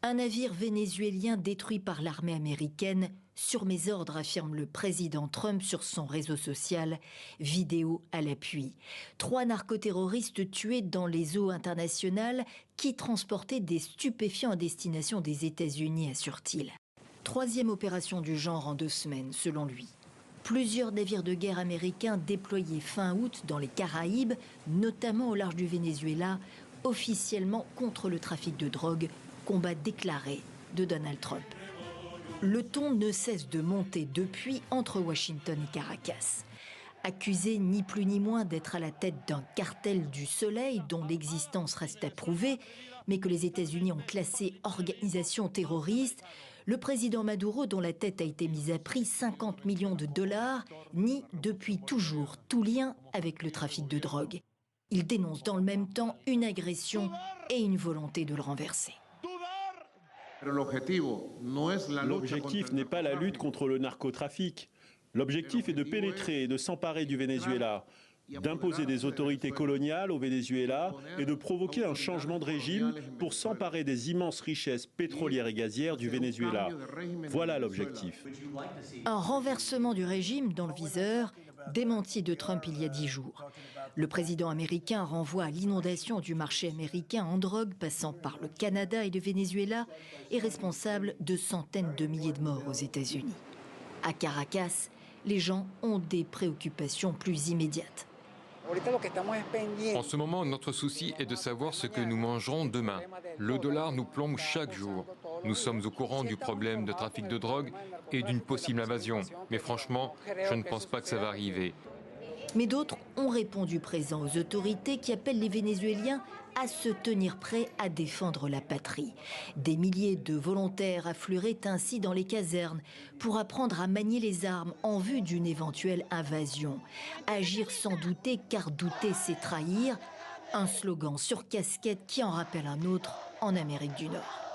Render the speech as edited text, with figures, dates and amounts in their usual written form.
Un navire vénézuélien détruit par l'armée américaine, sur mes ordres, affirme le président Trump sur son réseau social, vidéo à l'appui. 3 narcoterroristes tués dans les eaux internationales qui transportaient des stupéfiants à destination des États-Unis, assure-t-il. 3e opération du genre en 2 semaines, selon lui. Plusieurs navires de guerre américains déployés fin août dans les Caraïbes, notamment au large du Venezuela, officiellement contre le trafic de drogue, combat déclaré de Donald Trump. Le ton ne cesse de monter depuis entre Washington et Caracas. Accusé ni plus ni moins d'être à la tête d'un cartel du soleil dont l'existence reste à prouver, mais que les États-Unis ont classé organisation terroriste, le président Maduro, dont la tête a été mise à prix 50 millions de dollars, nie depuis toujours tout lien avec le trafic de drogue. Il dénonce dans le même temps une agression et une volonté de le renverser. L'objectif n'est pas la lutte contre le narcotrafic. L'objectif est de pénétrer et de s'emparer du Venezuela, d'imposer des autorités coloniales au Venezuela et de provoquer un changement de régime pour s'emparer des immenses richesses pétrolières et gazières du Venezuela. Voilà l'objectif. Un renversement du régime dans le viseur, démenti de Trump il y a 10 jours. Le président américain renvoie à l'inondation du marché américain en drogue, passant par le Canada et le Venezuela, et responsable de centaines de milliers de morts aux États-Unis. À Caracas, les gens ont des préoccupations plus immédiates. En ce moment, notre souci est de savoir ce que nous mangerons demain. Le dollar nous plombe chaque jour. Nous sommes au courant du problème de trafic de drogue et d'une possible invasion. Mais franchement, je ne pense pas que ça va arriver. Mais d'autres ont répondu présent aux autorités qui appellent les Vénézuéliens à se tenir prêts à défendre la patrie. Des milliers de volontaires afflueraient ainsi dans les casernes pour apprendre à manier les armes en vue d'une éventuelle invasion. Agir sans douter, car douter c'est trahir. Un slogan sur casquette qui en rappelle un autre en Amérique du Nord.